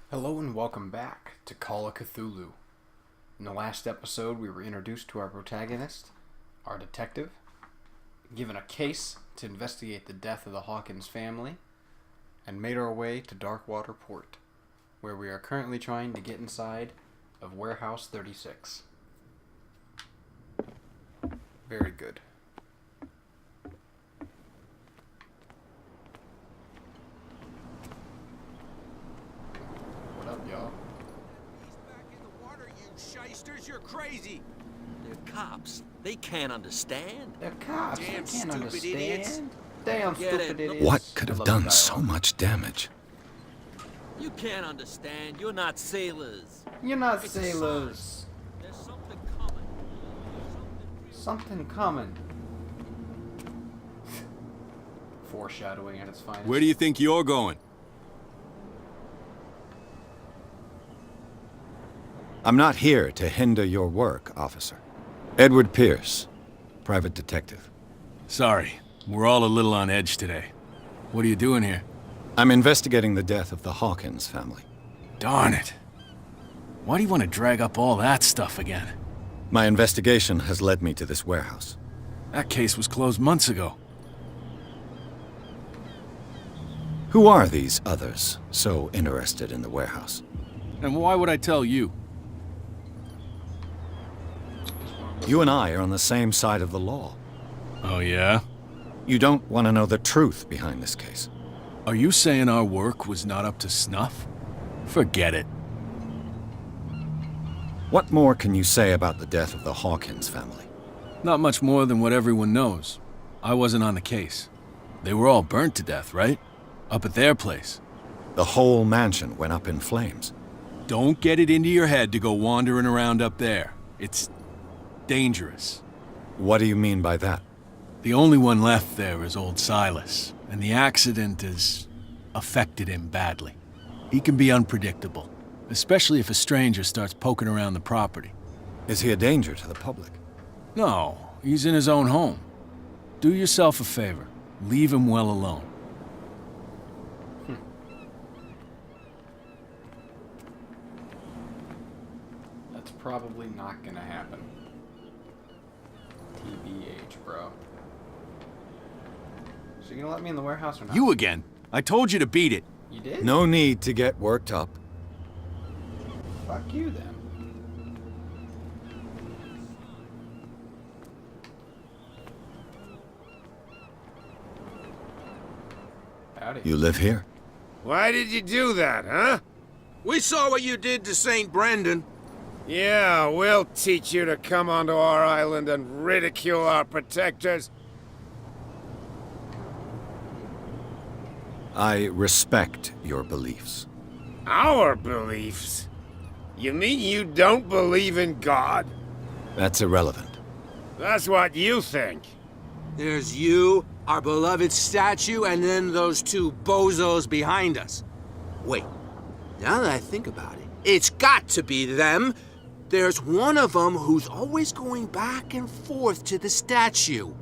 Hello and welcome back to Call of Cthulhu. In the last episode, we were introduced to our protagonist, our detective, given a case to investigate the death of the Hawkins family, and made our way to Darkwater Port, where we are currently trying to get inside of Warehouse 36. Very good. What up, y'all? He's back in the water, you shysters! You're crazy! They're cops. They can't understand. They're cops. Damn They can't stupid understand. idiots. Damn Get stupid it. idiots. What could I have love the done so dialogue. much damage? You can't understand. You're not sailors. You're not It's a sailors. There's something coming. Something coming. Foreshadowing at its finest. Where do you think you're going? I'm not here to hinder your work, officer. Edward Pierce, private detective. Sorry, we're all a little on edge today. What are you doing here? I'm investigating the death of the Hawkins family. Darn it. Why do you want to drag up all that stuff again? My investigation has led me to this warehouse. That case was closed months ago. Who are these others so interested in the warehouse? And why would I tell you? You and I are on the same side of the law. Oh yeah? You don't want to know the truth behind this case. Are you saying our work was not up to snuff? Forget it. What more can you say about the death of the Hawkins family? Not much more than what everyone knows. I wasn't on the case. They were all burnt to death, right? Up at their place. The whole mansion went up in flames. Don't get it into your head to go wandering around up there. It's dangerous. What do you mean by that? The only one left there is old Silas, and the accident has affected him badly. He can be unpredictable, especially if a stranger starts poking around the property. Is he a danger to the public? No, he's in his own home. Do yourself a favor. Leave him well alone. That's probably not gonna happen. TBH, bro. So you gonna let me in the warehouse or not? You again? I told you to beat it. You did? No need to get worked up. Fuck you then. Howdy. You live here? Why did you do that, huh? We saw what you did to St. Brendan. Yeah, we'll teach you to come onto our island and ridicule our protectors. I respect your beliefs. Our beliefs? You mean you don't believe in God? That's irrelevant. That's what you think. There's you, our beloved statue, and then those two bozos behind us. Wait, now that I think about it, it's got to be them. There's one of them who's always going back and forth to the statue.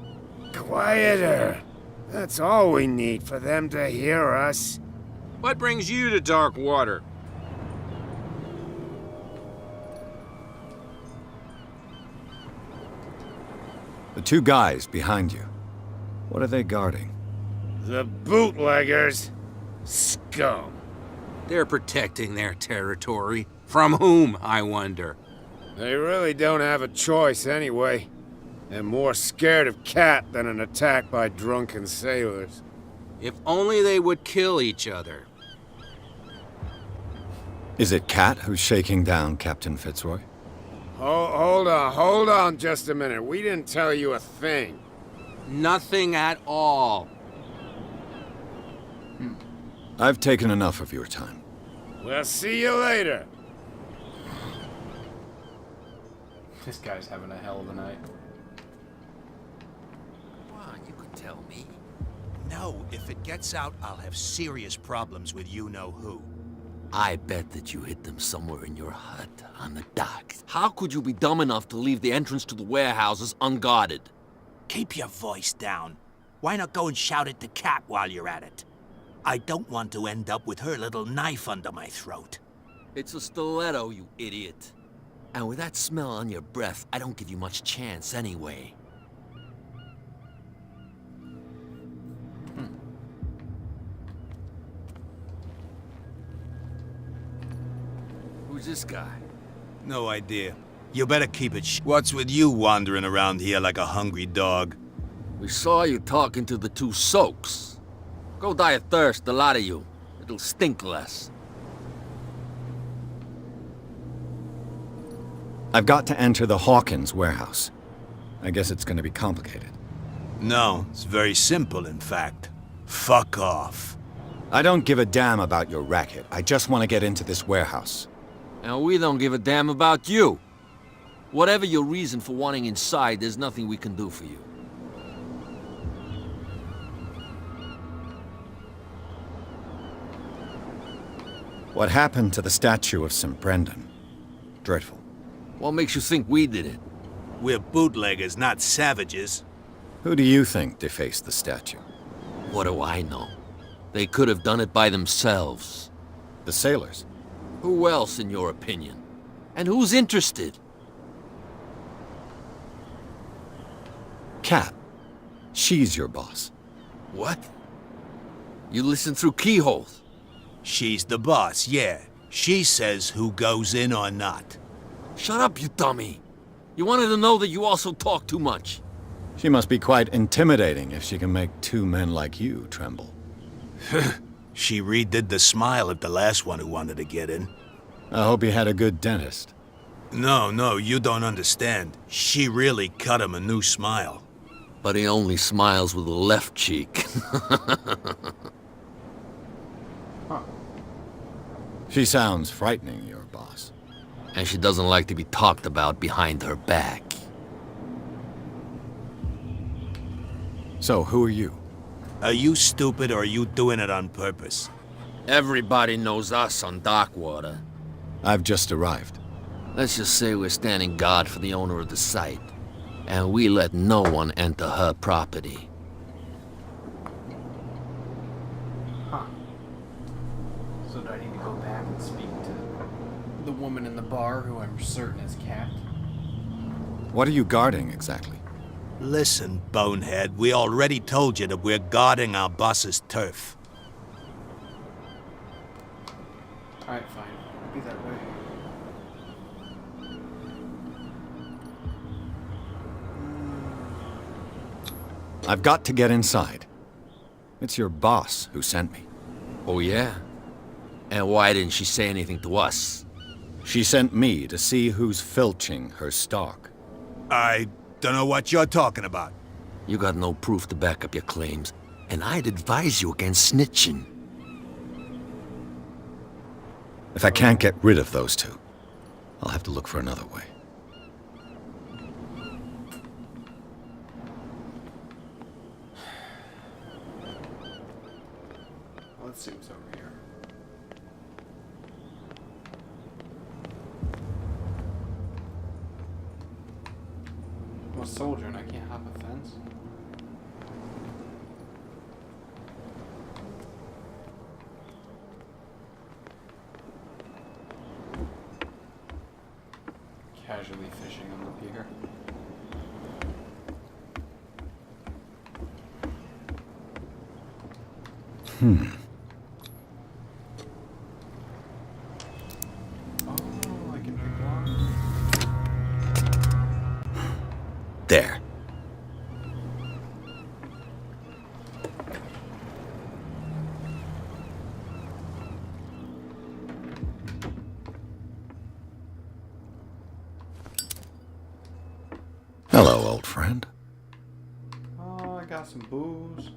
Quieter. That's all we need for them to hear us. What brings you to Darkwater? The two guys behind you. What are they guarding? The bootleggers. Scum. They're protecting their territory. From whom, I wonder? They really don't have a choice anyway. They're more scared of Cat than an attack by drunken sailors. If only they would kill each other. Is it Cat who's shaking down Captain Fitzroy? Hold on just a minute. We didn't tell you a thing. Nothing at all. I've taken enough of your time. We'll see you later. This guy's having a hell of a night. Come on, you could tell me. No, if it gets out, I'll have serious problems with you-know-who. I bet that you hid them somewhere in your hut on the dock. How could you be dumb enough to leave the entrance to the warehouses unguarded? Keep your voice down. Why not go and shout at the cat while you're at it? I don't want to end up with her little knife under my throat. It's a stiletto, you idiot. And with that smell on your breath, I don't give you much chance anyway. Who's this guy? No idea. You better keep it What's with you wandering around here like a hungry dog? We saw you talking to the two soaks. Go die of thirst, the lot of you. It'll stink less. I've got to enter the Hawkins warehouse. I guess it's going to be complicated. No, it's very simple, in fact. Fuck off. I don't give a damn about your racket. I just want to get into this warehouse. And we don't give a damn about you. Whatever your reason for wanting inside, there's nothing we can do for you. What happened to the statue of St. Brendan? Dreadful. What makes you think we did it? We're bootleggers, not savages. Who do you think defaced the statue? What do I know? They could have done it by themselves. The sailors? Who else, in your opinion? And who's interested? Cat. She's your boss. What? You listen through keyholes? She's the boss, yeah. She says who goes in or not. Shut up, you dummy. You wanted to know that you also talk too much. She must be quite intimidating if she can make two men like you tremble. She redid the smile at the last one who wanted to get in. I hope you had a good dentist. No, you don't understand. She really cut him a new smile. But he only smiles with the left cheek. She sounds frightening, your boss. And she doesn't like to be talked about behind her back. So, who are you? Are you stupid or are you doing it on purpose? Everybody knows us on Darkwater. I've just arrived. Let's just say we're standing guard for the owner of the site. And we let no one enter her property. Huh. So do I need to go back and speak to the woman in the bar who I'm certain is Cat? What are you guarding, exactly? Listen, bonehead, we already told you that we're guarding our boss's turf. Alright, fine. Be that way. I've got to get inside. It's your boss who sent me. Oh, yeah? And why didn't she say anything to us? She sent me to see who's filching her stock. I don't know what you're talking about. You got no proof to back up your claims, and I'd advise you against snitching. If I can't get rid of those two, I'll have to look for another way. Let's see what's over here. I'm a soldier and I can't hop a fence. Casually fishing on the pier. Oh, I can pick lock. There. Hello, old friend. Oh, I got some booze.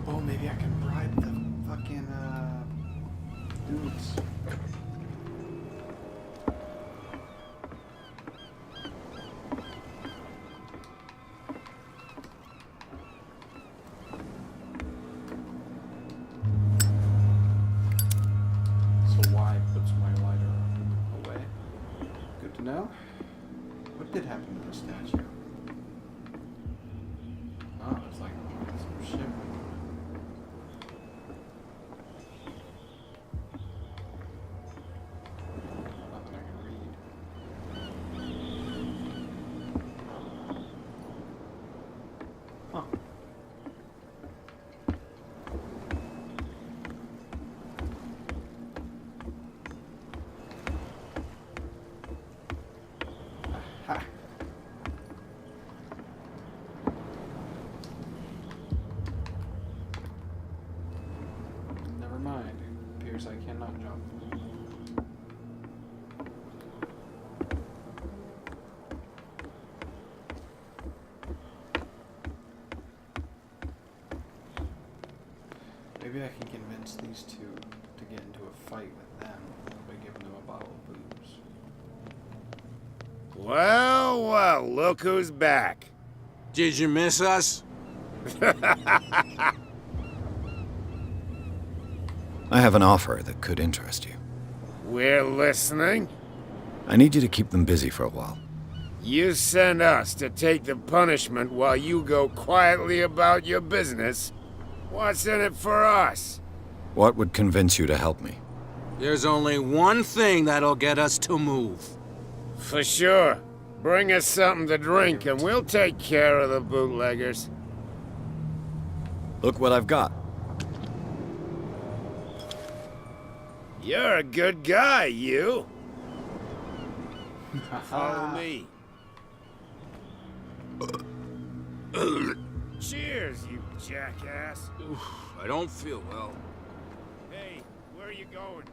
Oh, maybe I can bribe the fucking, dudes. So why puts my lighter away? Good to know. What did happen to the statue? Oh, it's like some shit. not jump. Maybe I can convince these two to get into a fight with them by giving them a bottle of booze. Well, well, look who's back. Did you miss us? I have an offer that could interest you. We're listening. I need you to keep them busy for a while. You send us to take the punishment while you go quietly about your business. What's in it for us? What would convince you to help me? There's only one thing that'll get us to move. For sure. Bring us something to drink and we'll take care of the bootleggers. Look what I've got. You're a good guy, you. Follow me. Cheers, you jackass. I don't feel well. Hey, where are you going?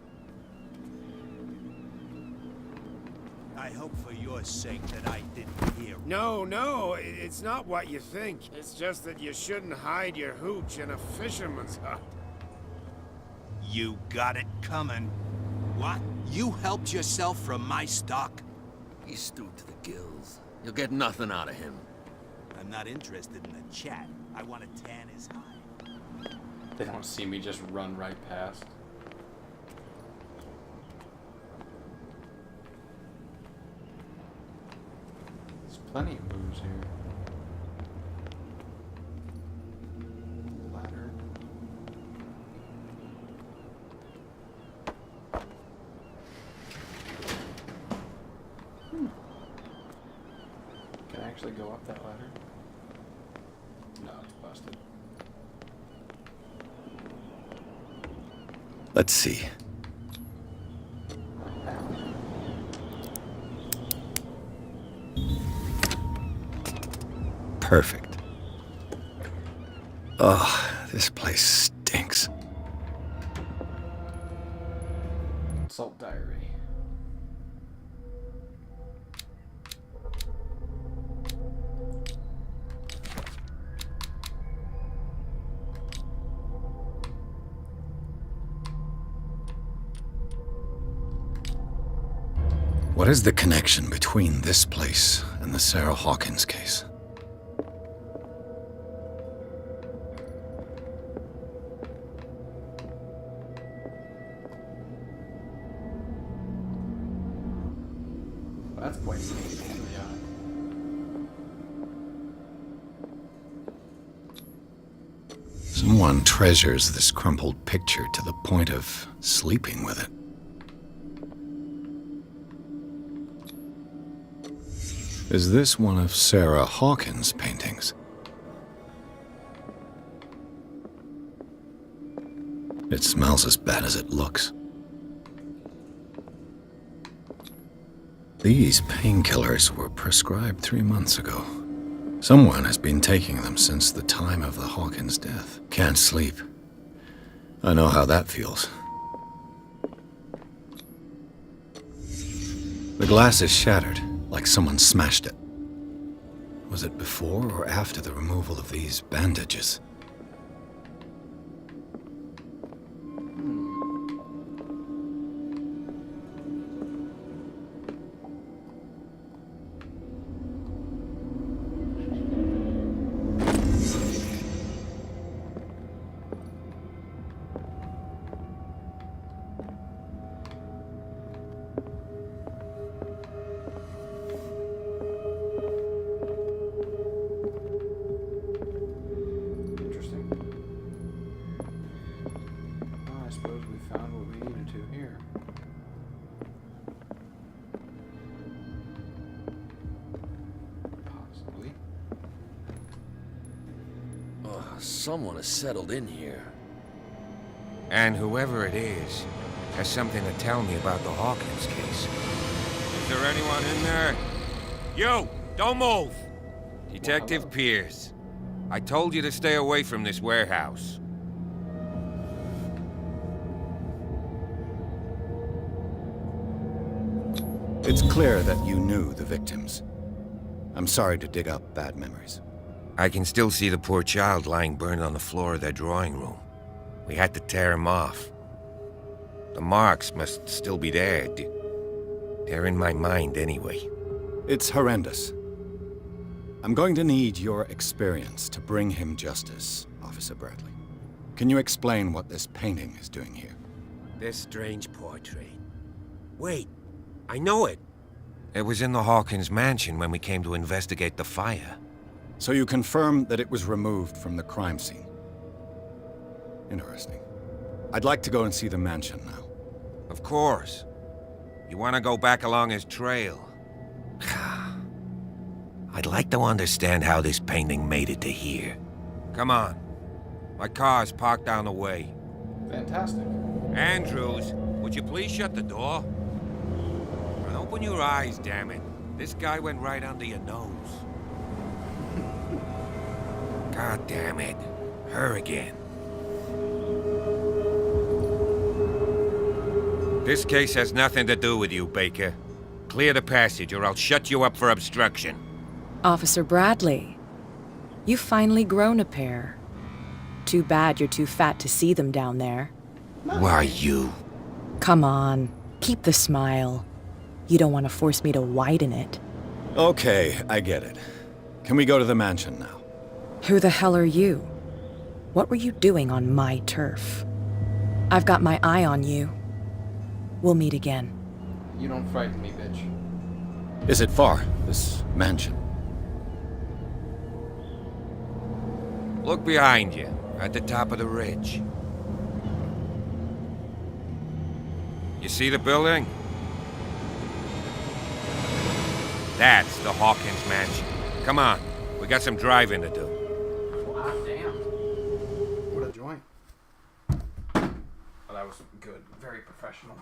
I hope for your sake that I didn't hear. No, it's not what you think. It's just that you shouldn't hide your hooch in a fisherman's hut. You got it coming. What? You helped yourself from my stock? He's stewed to the gills. You'll get nothing out of him. I'm not interested in a chat. I want to tan his hide. They don't see me just run right past. There's plenty of booze here. Ladder. Can I actually go up that ladder? No, it's busted. Let's see. Perfect. Oh, this place stinks. Salt diary. What is the connection between this place and the Sarah Hawkins case? That's quite painful to the eye. Someone treasures this crumpled picture to the point of sleeping with it. Is this one of Sarah Hawkins' paintings? It smells as bad as it looks. These painkillers were prescribed 3 months ago. Someone has been taking them since the time of the Hawkins' death. Can't sleep. I know how that feels. The glass is shattered, like someone smashed it. Was it before or after the removal of these bandages? Interesting. Well, I suppose we found what we needed to here. Possibly. Someone has settled in here. And whoever it is has something to tell me about the Hawkins case. Is there anyone in there? You! Don't move! Detective hello. Pierce. I told you to stay away from this warehouse. It's clear that you knew the victims. I'm sorry to dig up bad memories. I can still see the poor child lying burned on the floor of their drawing room. We had to tear him off. The marks must still be there. They're in my mind anyway. It's horrendous. I'm going to need your experience to bring him justice, Officer Bradley. Can you explain what this painting is doing here? This strange portrait. Wait, I know it. It was in the Hawkins mansion when we came to investigate the fire. So you confirm that it was removed from the crime scene? Interesting. I'd like to go and see the mansion now. Of course. You want to go back along his trail? I'd like to understand how this painting made it to here. Come on. My car's parked down the way. Fantastic. Andrews, would you please shut the door? And open your eyes, damn it. This guy went right under your nose. God damn it. Her again. This case has nothing to do with you, Baker. Clear the passage or I'll shut you up for obstruction. Officer Bradley, you've finally grown a pair. Too bad you're too fat to see them down there. Why, you? Come on, keep the smile. You don't want to force me to widen it. Okay, I get it. Can we go to the mansion now? Who the hell are you? What were you doing on my turf? I've got my eye on you. We'll meet again. You don't frighten me, bitch. Is it far, this mansion? Look behind you, at the top of the ridge. You see the building? That's the Hawkins mansion. Come on, we got some driving to do. Wow, damn. What a joint. Oh, that was good. Very professional.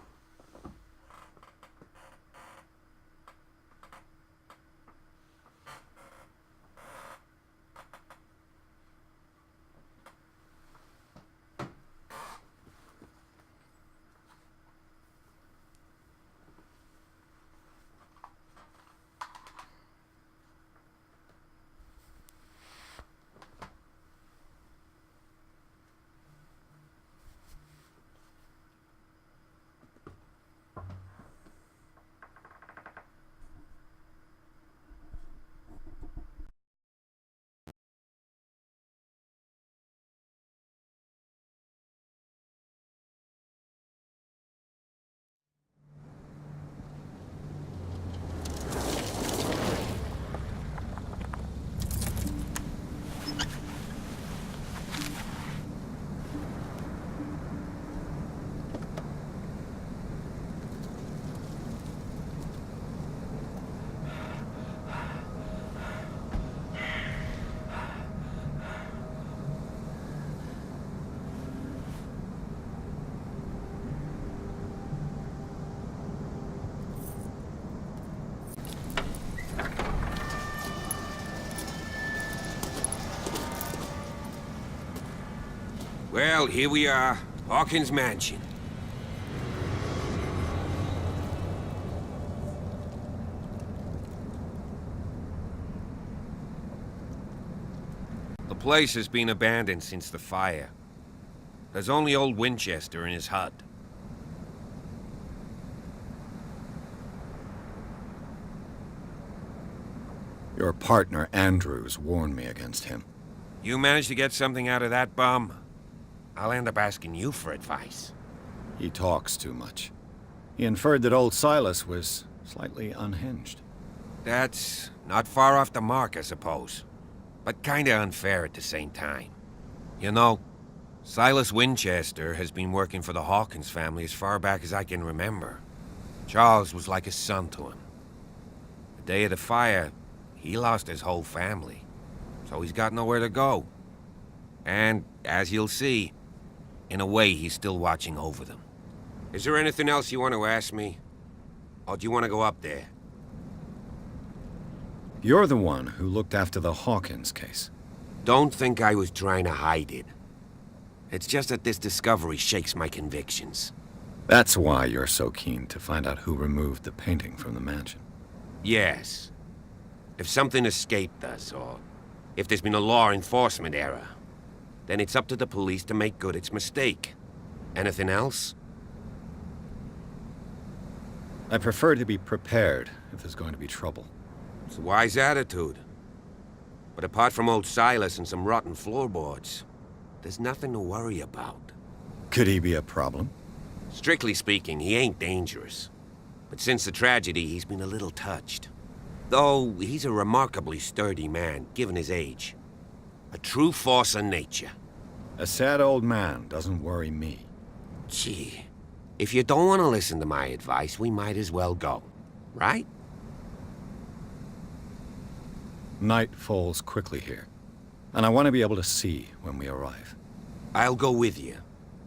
Well, here we are. Hawkins mansion. The place has been abandoned since the fire. There's only old Winchester in his hut. Your partner, Andrews, warned me against him. You managed to get something out of that bum? I'll end up asking you for advice. He talks too much. He inferred that old Silas was slightly unhinged. That's not far off the mark, I suppose. But kinda unfair at the same time. You know, Silas Winchester has been working for the Hawkins family as far back as I can remember. Charles was like a son to him. The day of the fire, he lost his whole family. So he's got nowhere to go. And, as you'll see, in a way, he's still watching over them. Is there anything else you want to ask me? Or do you want to go up there? You're the one who looked after the Hawkins case. Don't think I was trying to hide it. It's just that this discovery shakes my convictions. That's why you're so keen to find out who removed the painting from the mansion. Yes. If something escaped us, or if there's been a law enforcement error, then it's up to the police to make good its mistake. Anything else? I prefer to be prepared if there's going to be trouble. It's a wise attitude. But apart from old Silas and some rotten floorboards, there's nothing to worry about. Could he be a problem? Strictly speaking, he ain't dangerous. But since the tragedy, he's been a little touched. Though he's a remarkably sturdy man, given his age. A true force of nature. A sad old man doesn't worry me. Gee, if you don't want to listen to my advice, we might as well go. Right? Night falls quickly here, and I want to be able to see when we arrive. I'll go with you,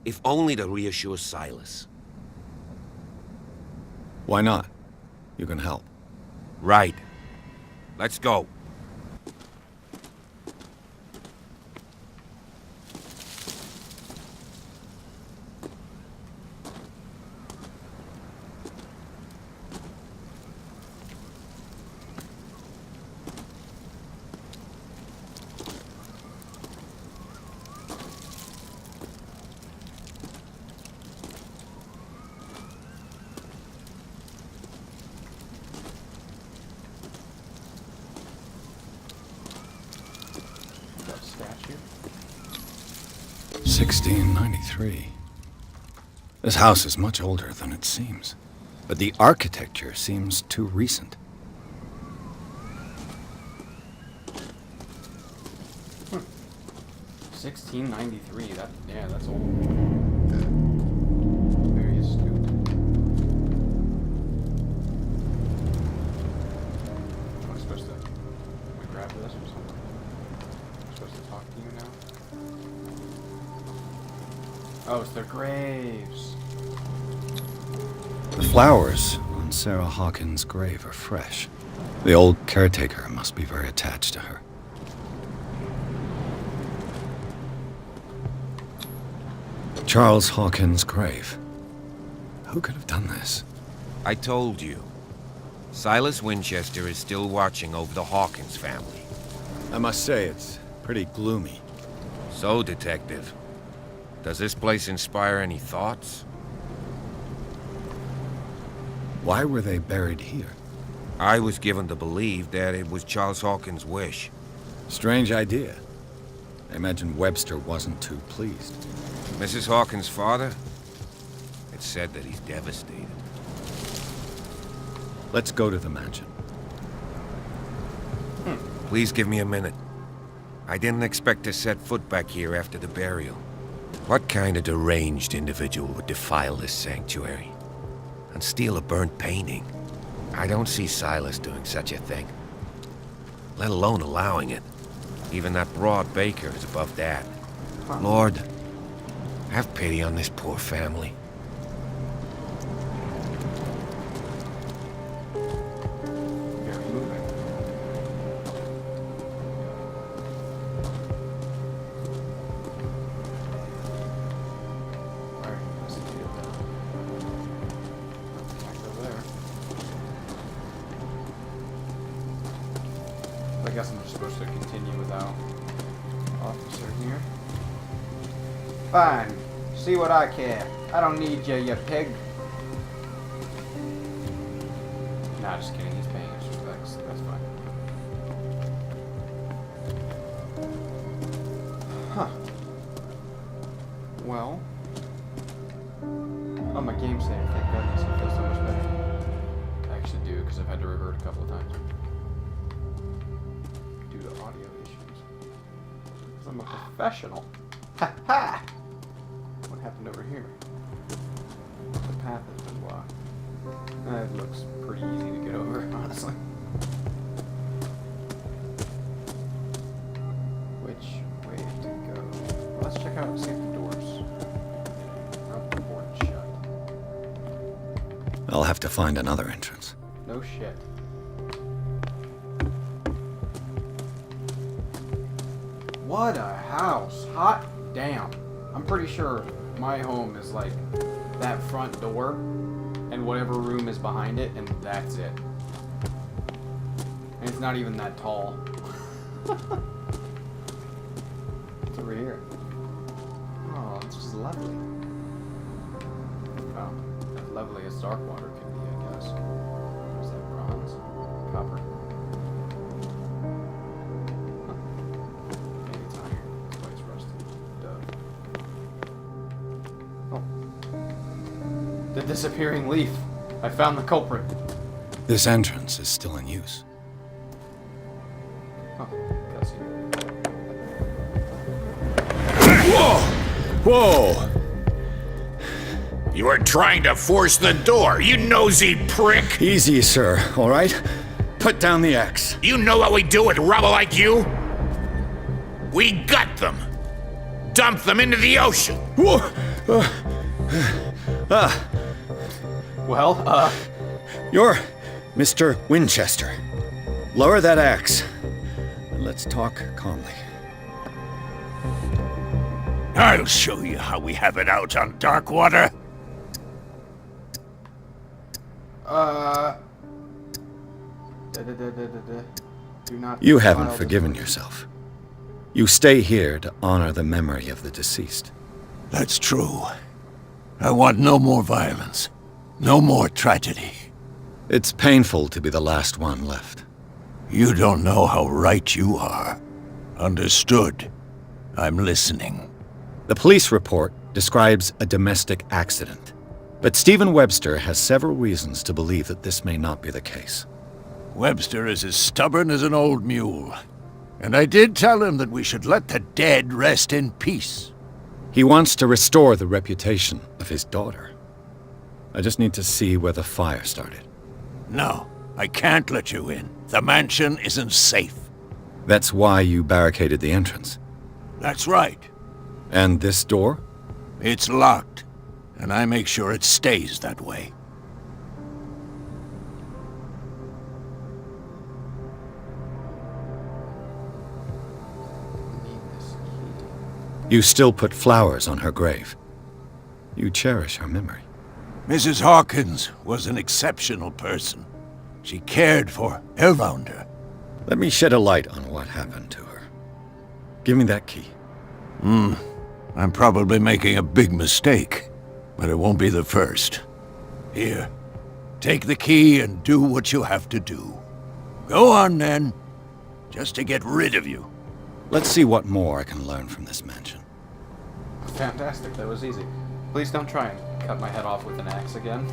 if only to reassure Silas. Why not? You can help. Right. Let's go. That statue. 1693. This house is much older than it seems, but the architecture seems too recent. Hmm. 1693. That's old. Very astute. Am I supposed to grab this or something? I'm supposed to talk to you now? Oh, it's their graves. The flowers on Sarah Hawkins' grave are fresh. The old caretaker must be very attached to her. Charles Hawkins' grave. Who could have done this? I told you. Silas Winchester is still watching over the Hawkins family. I must say, it's pretty gloomy. So, Detective, does this place inspire any thoughts? Why were they buried here? I was given to believe that it was Charles Hawkins' wish. Strange idea. I imagine Webster wasn't too pleased. Mrs. Hawkins' father? It's said that he's devastated. Let's go to the mansion. Please give me a minute. I didn't expect to set foot back here after the burial. What kind of deranged individual would defile this sanctuary? And steal a burnt painting? I don't see Silas doing such a thing. Let alone allowing it. Even that broad baker is above that. Lord, have pity on this poor family. Very moving. Alright, let's see here. Back over there. I guess I'm just supposed to continue without officer here. Fine. See what I care. I don't need you, you pig. Nah, just kidding. He's paying his respects. That's fine. Huh. Well. Oh, my game save. Thank goodness. It feels so much better. I actually do, because I've had to revert a couple of times. Due to audio issues. Because I'm a professional. Ha ha! What happened over here? The path has been blocked. It looks pretty easy to get over, honestly. Which way to go? Well, let's check out and see if the doors. Oh, the board's shut. I'll have to find another entrance. No shit. What a house! Hot damn! I'm pretty sure my home is like that front door and whatever room is behind it, and that's it. And it's not even that tall. It's over here. Oh, it's just lovely. Oh, as lovely as dark water can be, I guess. Is that bronze? Copper. Huh. Maybe it's iron. That's why it's rusty. Duh. Oh. The disappearing leaf. I found the culprit. This entrance is still in use. Oh, cutscene. Whoa! You are trying to force the door, you nosy prick! Easy, sir, all right? Put down the axe. You know what we do with rubble like you? We gut them. Dump them into the ocean. Whoa! You're Mr. Winchester. Lower that axe. And let's talk calmly. I'll show you how we have it out on Darkwater. Do not. You haven't forgiven yourself. You stay here to honor the memory of the deceased. That's true. I want no more violence. No more tragedy. It's painful to be the last one left. You don't know how right you are. Understood. I'm listening. The police report describes a domestic accident, but Stephen Webster has several reasons to believe that this may not be the case. Webster is as stubborn as an old mule. And I did tell him that we should let the dead rest in peace. He wants to restore the reputation of his daughter. I just need to see where the fire started. No, I can't let you in. The mansion isn't safe. That's why you barricaded the entrance. That's right. And this door? It's locked, and I make sure it stays that way. You still put flowers on her grave. You cherish her memory. Mrs. Hawkins was an exceptional person. She cared for everyone. Let me shed a light on what happened to her. Give me that key. I'm probably making a big mistake, but it won't be the first. Here, take the key and do what you have to do. Go on, then. Just to get rid of you. Let's see what more I can learn from this mansion. Fantastic, that was easy. Please don't try and cut my head off with an axe again.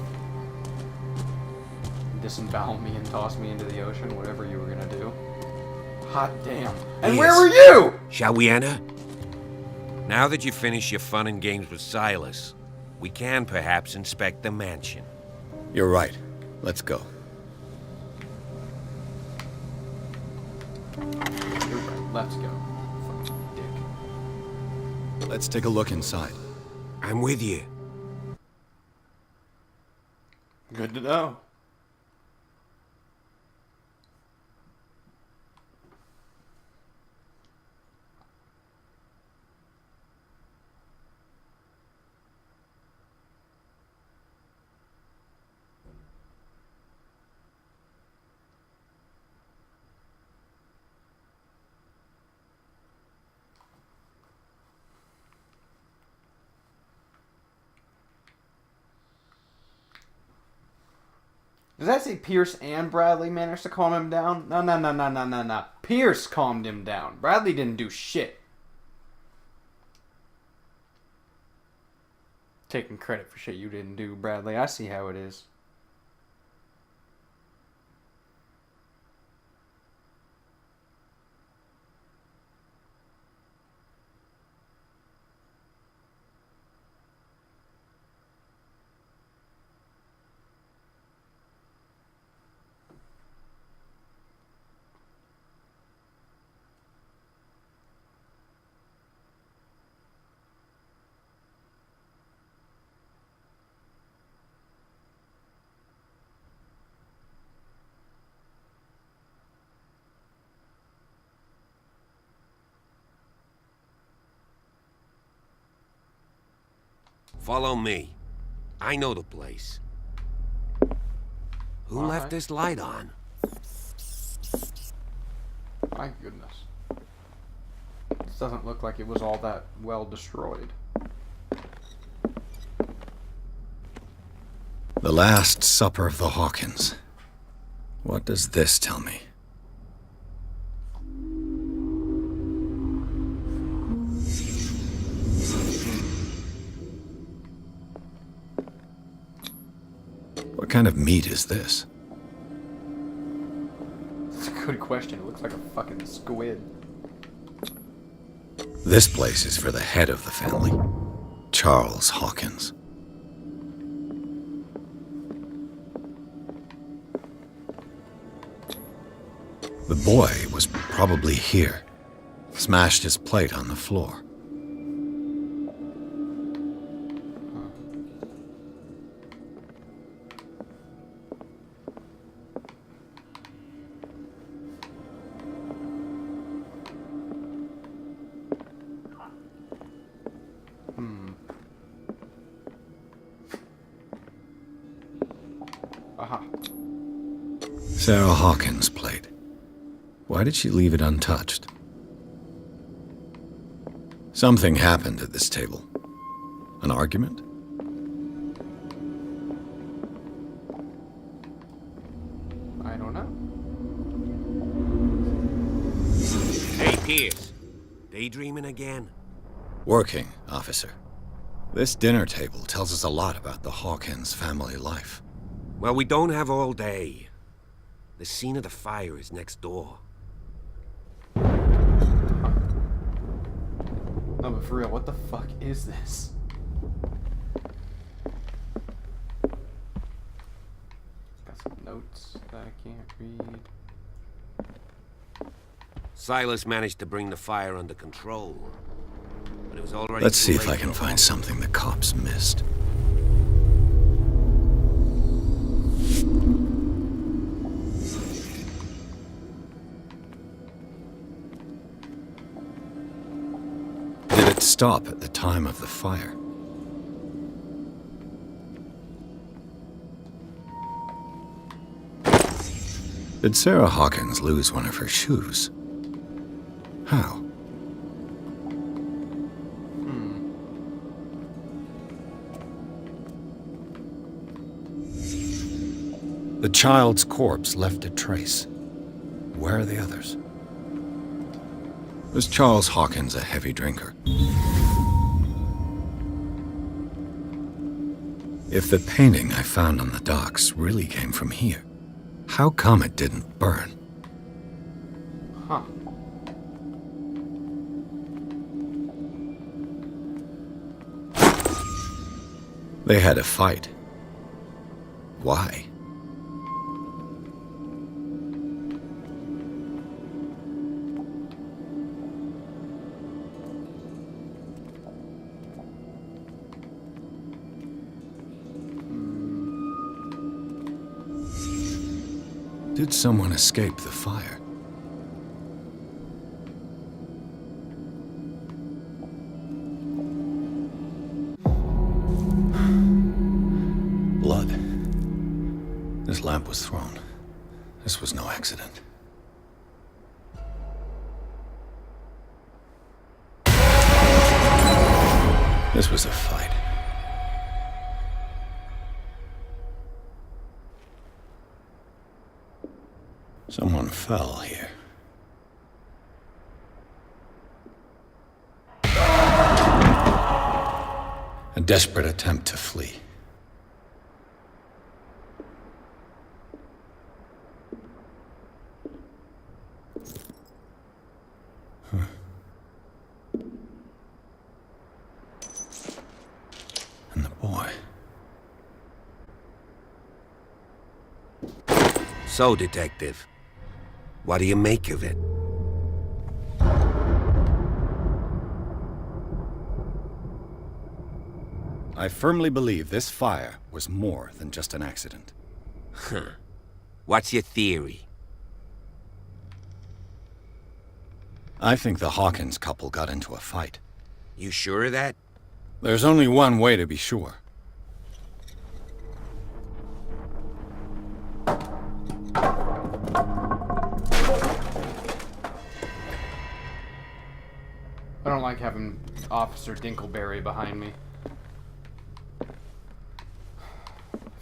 Disembowel me and toss me into the ocean, whatever you were gonna do. Hot damn. And Yes. where were you? Shall we enter? Now that you've finished your fun and games with Silas, we can perhaps inspect the mansion. You're right. Let's go. You're right, let's go. Fucking dick. Let's take a look inside. I'm with you. Good to know. Does that say Pierce and Bradley managed to calm him down? No. Pierce calmed him down. Bradley didn't do shit. Taking credit for shit you didn't do, Bradley. I see how it is. Follow me. I know the place. Who All left right. this light on? My goodness. This doesn't look like it was all that well destroyed. The Last Supper of the Hawkins. What does this tell me? What kind of meat is this? That's a good question. It looks like a fucking squid. This place is for the head of the family, Charles Hawkins. The boy was probably here, smashed his plate on the floor. Aha. Sarah Hawkins' plate. Why did she leave it untouched? Something happened at this table. An argument? I don't know. Hey, Pierce. Daydreaming again? Working, officer. This dinner table tells us a lot about the Hawkins family life. Well, we don't have all day. The scene of the fire is next door. No, but for real, what the fuck is this? Got some notes that I can't read. Silas managed to bring the fire under control. But it was already Let's too see if late I can for find something the cops missed. Did it stop at the time of the fire? Did Sarah Hawkins lose one of her shoes? How? The child's corpse left a trace. Where are the others? Was Charles Hawkins a heavy drinker? If the painting I found on the docks really came from here, how come it didn't burn? Huh. They had a fight. Why? Did someone escape the fire? Blood. This lamp was thrown. This was no accident. This was a fight. Someone fell here. A desperate attempt to flee. And the boy. So, Detective, what do you make of it? I firmly believe this fire was more than just an accident. Huh. What's your theory? I think the Hawkins couple got into a fight. You sure of that? There's only one way to be sure. like having Officer Dinkleberry behind me.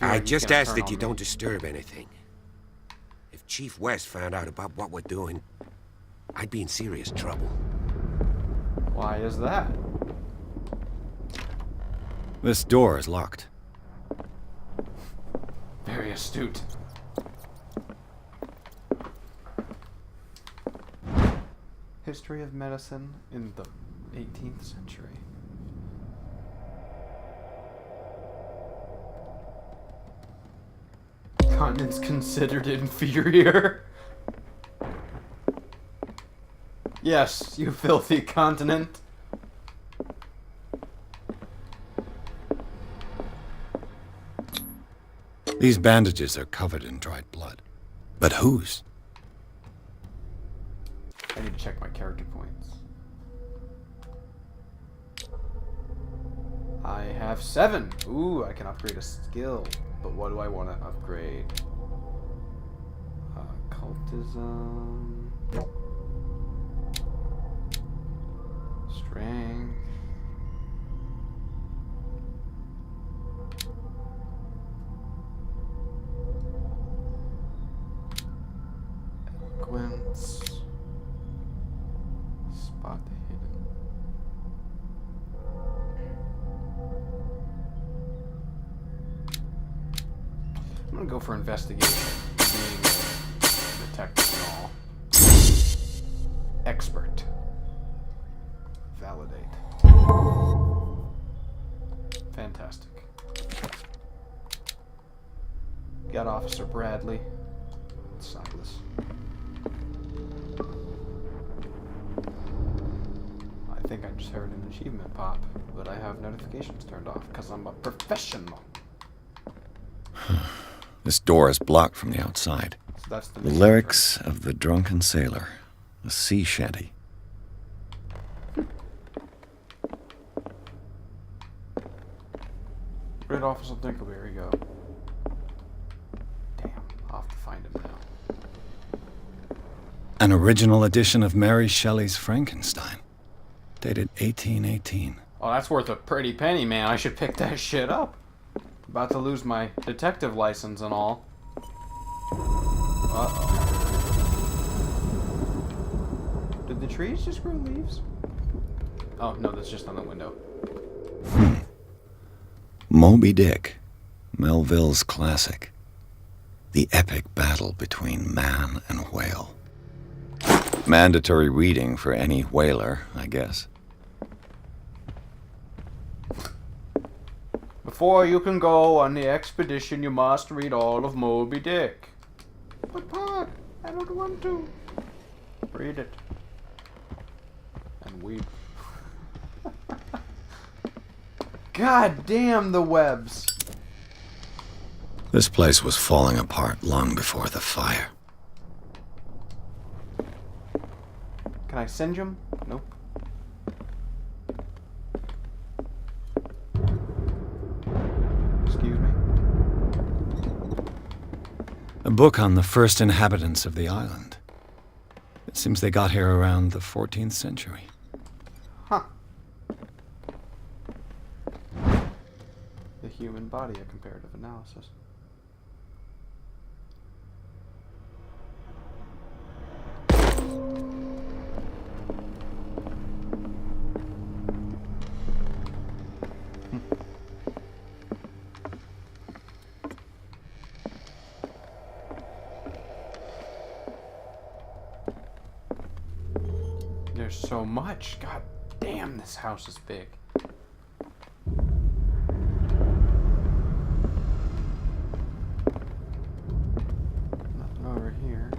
I he's just gonna ask turn that on you me. don't disturb anything. If Chief West found out about what we're doing, I'd be in serious trouble. Why is that? This door is locked. Very astute. History of medicine in the 18th century. Continents considered inferior. Yes, you filthy continent. These bandages are covered in dried blood. But whose? I need to check my character points. I have 7. Ooh, I can upgrade a skill. But what do I want to upgrade? Occultism. Strength. Eloquence. Spot the hidden. I'm gonna go for investigation. Being a detective and all. Expert. Validate. Fantastic. Got Officer Bradley. Silas. I think I just heard an achievement pop, but I have notifications turned off because I'm a professional. This door is blocked from the outside. So that's the The lyrics of the drunken sailor. A sea shanty. Where'd Officer Dinkleberry go? Damn, I'll have to find him now. An original edition of Mary Shelley's Frankenstein. Dated 1818. Oh, that's worth a pretty penny, man. I should pick that shit up. About to lose my detective license and all. Uh-oh. Did the trees just grow leaves? Oh, no, that's just on the window. Moby Dick. Melville's classic. The epic battle between man and whale. Mandatory reading for any whaler, I guess. Before you can go on the expedition, you must read all of Moby Dick. But Pod, I don't want to. Read it. And weep. God damn the webs. This place was falling apart long before the fire. Can I singe him? Nope. Excuse me. A book on the first inhabitants of the island. It seems they got here around the 14th century. Huh. The human body, a comparative analysis. There's so much. God damn, this house is big. Nothing over here.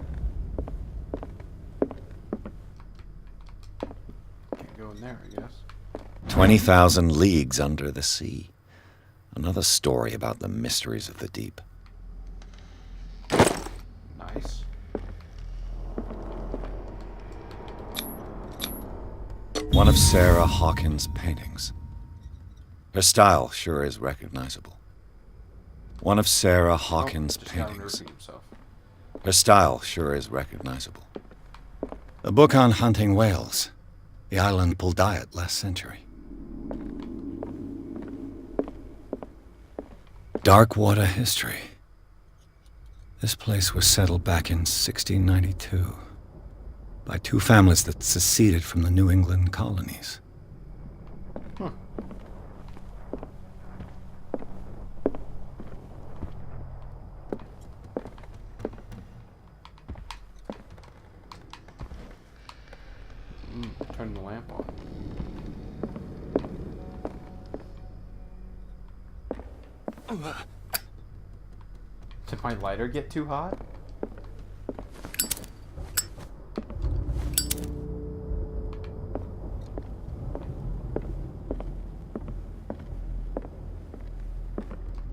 Can't go in there, I guess. 20,000 leagues under the sea. Another story about the mysteries of the deep. Nice. One of Sarah Hawkins' paintings. Her style sure is recognizable. One of Sarah Hawkins' Just gotta paintings. repeat himself. Her style sure is recognizable. A book on hunting whales. the island pulled diet last century. Dark water history. This place was settled back in 1692 by two families that seceded from the New England colonies. Turn the lamp on. Did my lighter get too hot?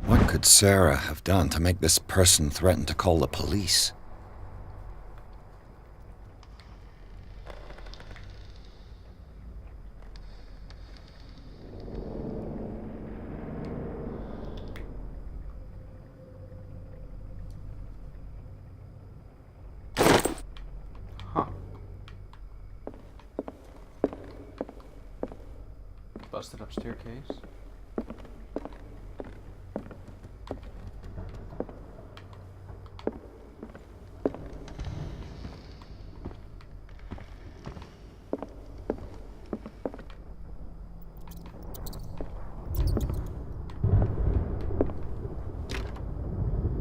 What could Sarah have done to make this person threaten to call the police? Huh. Busted up staircase.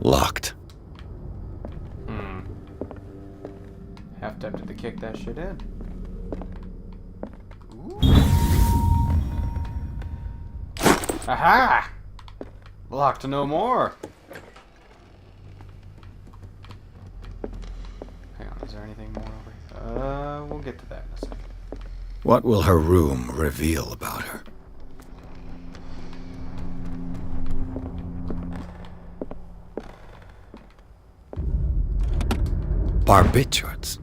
Locked. Half tempted to kick that shit in. Ooh. Aha! Locked no more. Hang on, is there anything more over here? We'll get to that in a second. What will her room reveal about her? Barbiturates.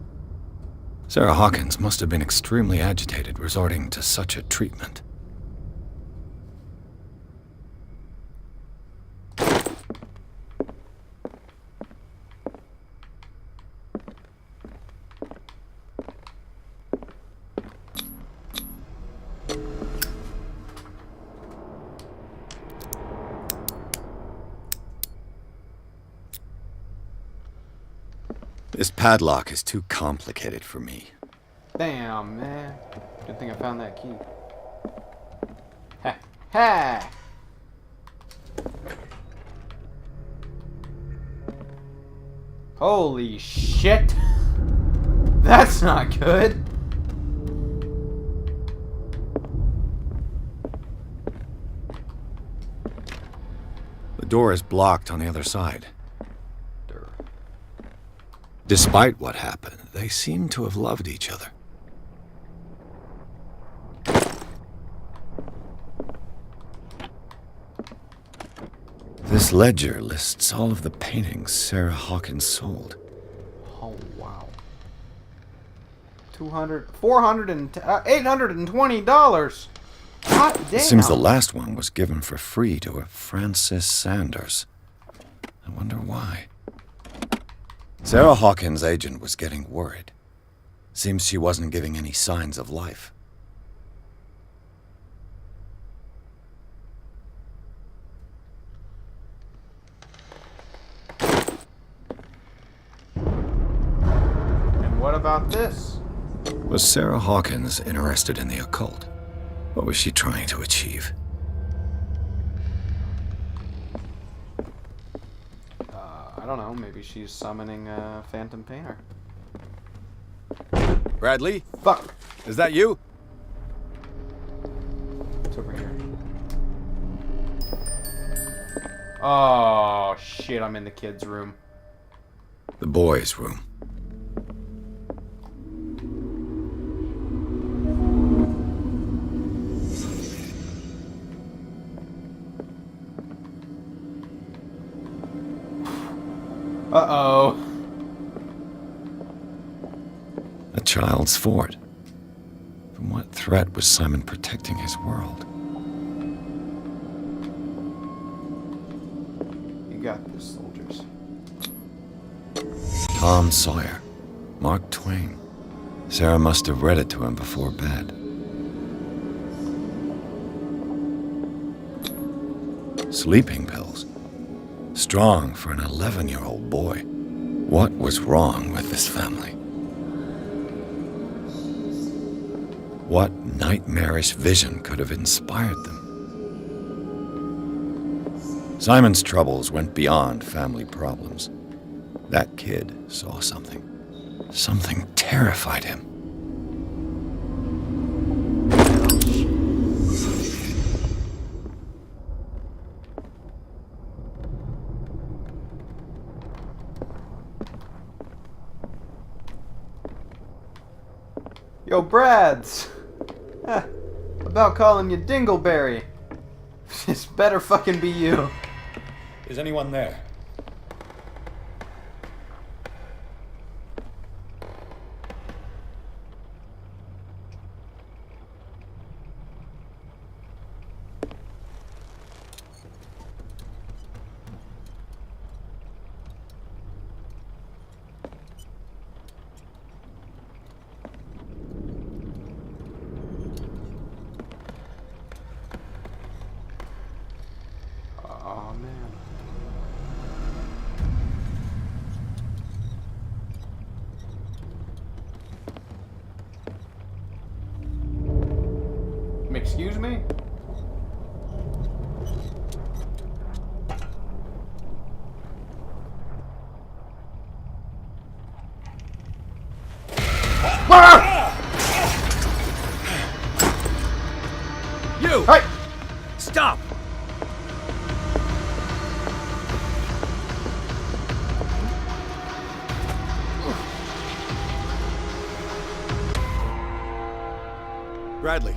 Sarah Hawkins must have been extremely agitated resorting to such a treatment. This padlock is too complicated for me. Damn, man. Good thing I found that key. Ha! Ha! Holy shit! That's not good! The door is blocked on the other side. Despite what happened, they seem to have loved each other. This ledger lists all of the paintings Sarah Hawkins sold. Oh, wow. $820. Hot damn. It seems the last one was given for free to a Francis Sanders. I wonder why. Sarah Hawkins' agent was getting worried. Seems she wasn't giving any signs of life. And what about this? Was Sarah Hawkins interested in the occult? What was she trying to achieve? I don't know, maybe she's summoning a phantom painter. Bradley? Fuck! Is that you? It's over here. Oh, shit, I'm in the kids' room. The boys' room. Uh-oh. A child's fort. From what threat was Simon protecting his world? You got this, soldiers. Tom Sawyer. Mark Twain. Sarah must have read it to him before bed. sleeping pills. Strong for an 11-year-old boy. What was wrong with this family? What nightmarish vision could have inspired them? Simon's troubles went beyond family problems. That kid saw something. Something terrified him. Yo, Brads! About calling you Dingleberry. This better fucking be you. Is anyone there? Oh man. Excuse me? You! Hey! Stop! Bradley,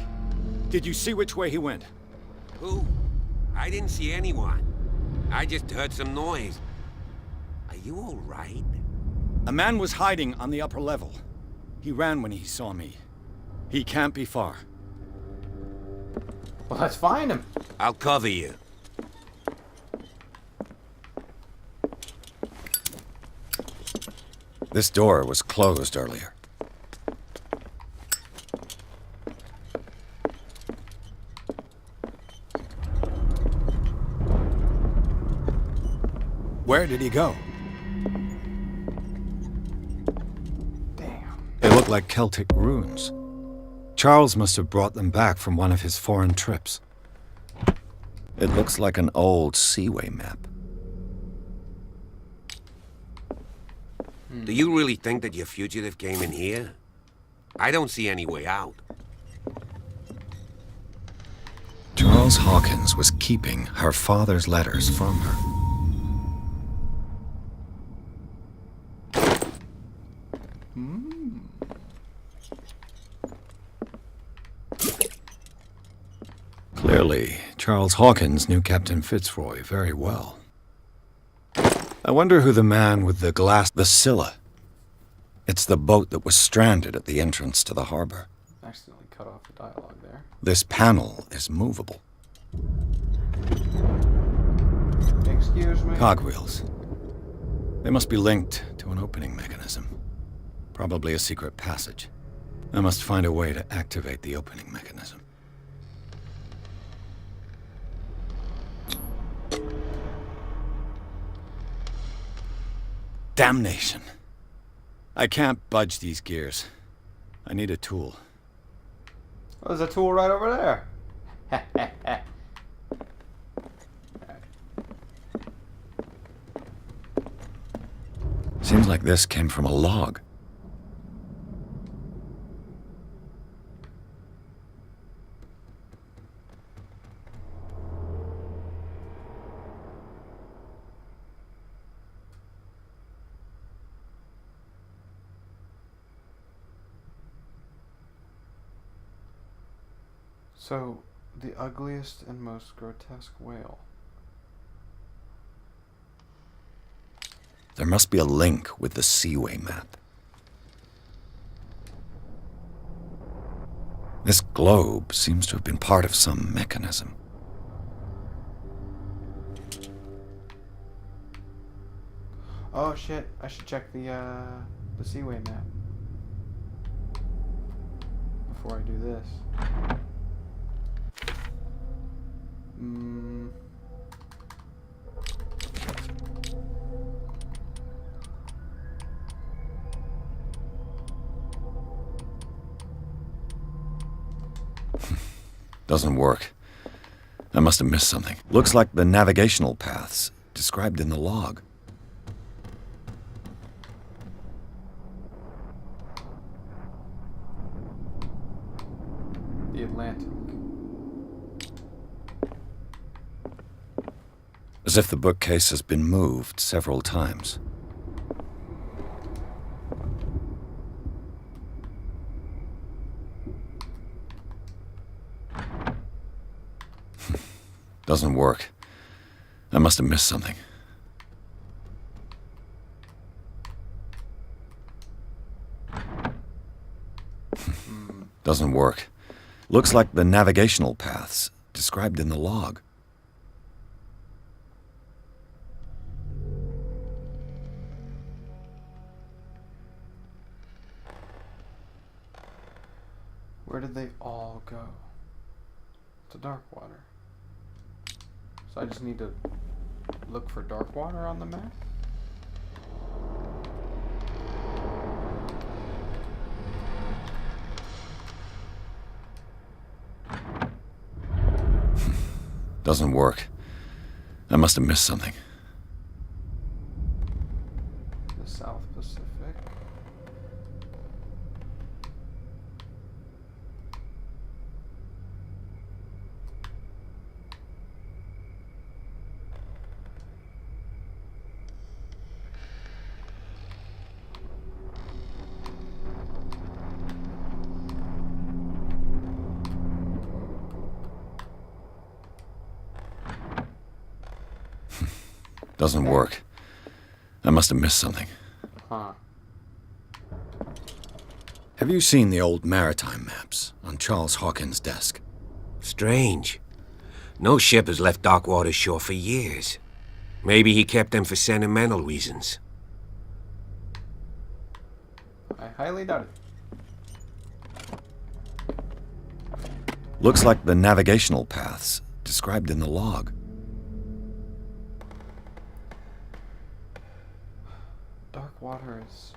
did you see which way he went? Who? I didn't see anyone. I just heard some noise. Are you all right? A man was hiding on the upper level. He ran when he saw me. He can't be far. Well, let's find him. I'll cover you. This door was closed earlier. Where did he go? Damn. They look like Celtic runes. Charles must have brought them back from one of his foreign trips. It looks like an old Seaway map. Do you really think that your fugitive came in here? I don't see any way out. Charles Hawkins was keeping her father's letters from her. Clearly, Charles Hawkins knew Captain Fitzroy very well. I wonder who the man with the the Scylla. It's the boat that was stranded at the entrance to the harbor. Accidentally cut off the dialogue there. This panel is movable. Excuse me? Cogwheels. They must be linked to an opening mechanism. Probably a secret passage. I must find a way to activate the opening mechanism. Damnation. I can't budge these gears. I need a tool. Oh, there's a tool right over there. Seems like this came from a log. So, the ugliest and most grotesque whale. There must be a link with the Seaway map. This globe seems to have been part of some mechanism. Oh shit, I should check the Seaway map before I do this. Doesn't work. I must have missed something. Looks like the navigational paths described in the log. The Atlantic. As if the bookcase has been moved several times. Doesn't work. I must have missed something. Doesn't work. Looks like the navigational paths described in the log. Where did they all go? To Darkwater. So I just need to look for Darkwater on the map? Doesn't work. I must have missed something. The South Pacific. Doesn't work. I must have missed something. Huh. Have you seen the old maritime maps on Charles Hawkins' desk? Strange. No ship has left Darkwater's shore for years. Maybe he kept them for sentimental reasons. I highly doubt it. Looks like the navigational paths described in the log. Darkwater is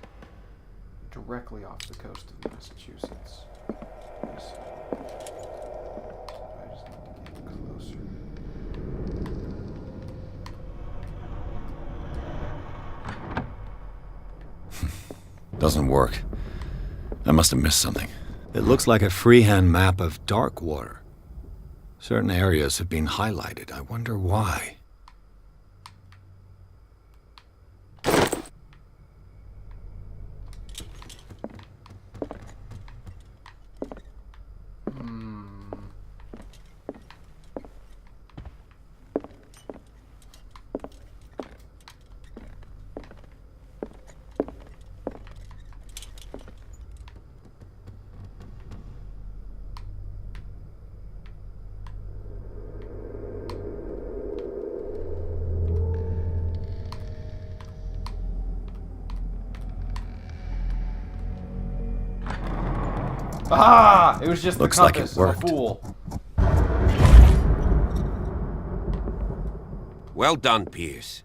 directly off the coast of Massachusetts. I just need to get closer. Doesn't work. I must have missed something. It looks like a freehand map of Darkwater. Certain areas have been highlighted. I wonder why. Ah! It was just Looks the like it compass. I'm a worked. fool. Well done, Pierce.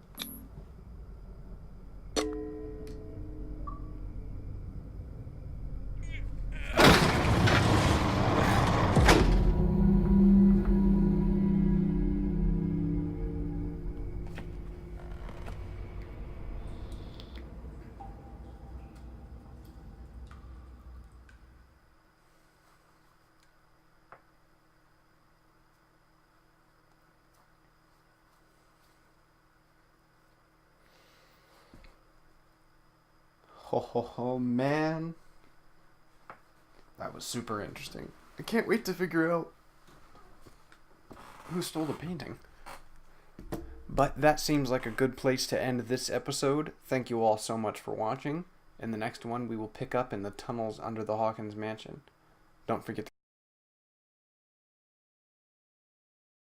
Oh, man. That was super interesting. I can't wait to figure out who stole the painting. But that seems like a good place to end this episode. Thank you all so much for watching. In the next one, we will pick up in the tunnels under the Hawkins mansion. Don't forget to